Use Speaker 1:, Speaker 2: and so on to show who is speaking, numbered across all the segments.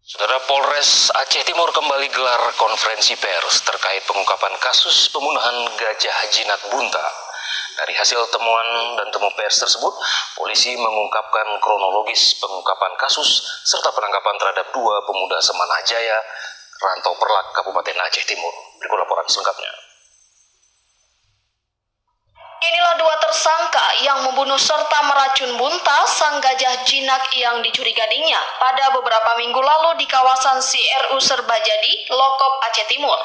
Speaker 1: Saudara, Polres Aceh Timur kembali gelar konferensi pers terkait pengungkapan kasus pembunuhan Gajah Jinak Bunta. Dari hasil temuan dan temu pers tersebut, polisi mengungkapkan kronologis pengungkapan kasus serta penangkapan terhadap 2 pemuda Semanajaya, Rantau Perlak, Kabupaten Aceh Timur. Berikut laporan selengkapnya.
Speaker 2: Inilah 2 tersangka yang membunuh serta meracun Bunta, sang gajah jinak yang dicurigainya pada beberapa minggu lalu di kawasan CRU Serbajadi, Lokop, Aceh Timur.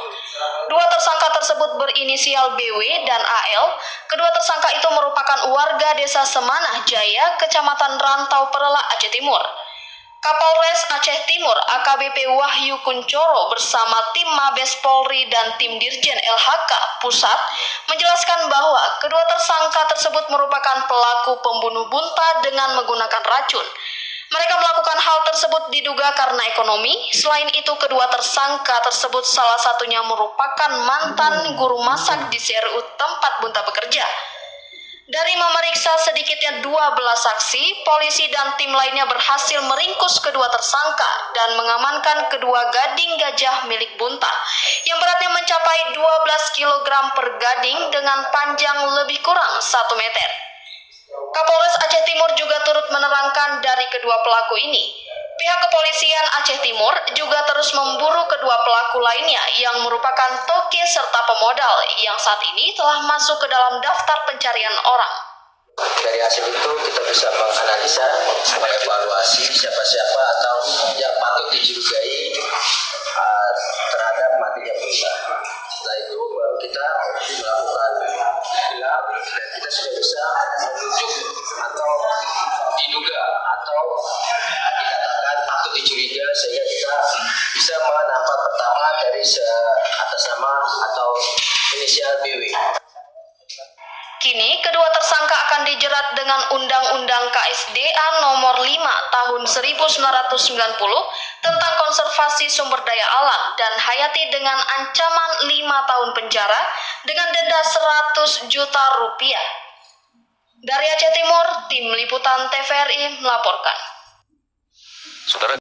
Speaker 2: 2 tersangka tersebut berinisial BW dan AL. Kedua tersangka itu merupakan warga desa Semanah Jaya, Kecamatan Rantau Perlak, Aceh Timur. Kapolres Aceh Timur AKBP Wahyu Kuncoro bersama tim Mabes Polri dan tim Dirjen LHK Pusat menjelaskan bahwa kedua tersangka tersebut merupakan pelaku pembunuh Bunta dengan menggunakan racun. Mereka melakukan hal tersebut diduga karena ekonomi. Selain itu, kedua tersangka tersebut salah satunya merupakan mantan guru masak di CRU tempat Bunta bekerja. Dari memeriksa sedikitnya 12 saksi, polisi dan tim lainnya berhasil meringkus kedua tersangka dan mengamankan kedua gading gajah milik Bunta yang beratnya mencapai 12 kg per gading dengan panjang lebih kurang 1 meter. Kapolres Aceh Timur juga turut menerangkan dari kedua pelaku ini. Pihak kepolisian Aceh Timur juga terus memburu kedua pelaku lainnya yang merupakan toke serta pemodal yang saat ini telah masuk ke dalam daftar pencarian orang.
Speaker 3: Dari hasil itu kita bisa menganalisa, mengevaluasi siapa-siapa atau yang patut dicurigai terhadap matinya Bunta. Setelah itu baru kita melakukan gelar dan kita sudah bisa menunjuk atau diduga atau dikatakan patut dicurigai sehingga kita bisa menampak pertama dari atas nama atau inisial BW.
Speaker 2: Kini, kedua tersangka akan dijerat dengan Undang-Undang KSDA Nomor 5 Tahun 1990 tentang konservasi sumber daya alam dan hayati dengan ancaman 5 tahun penjara dengan denda 100 juta rupiah. Dari Aceh Timur, tim liputan TVRI melaporkan.
Speaker 1: Saudara,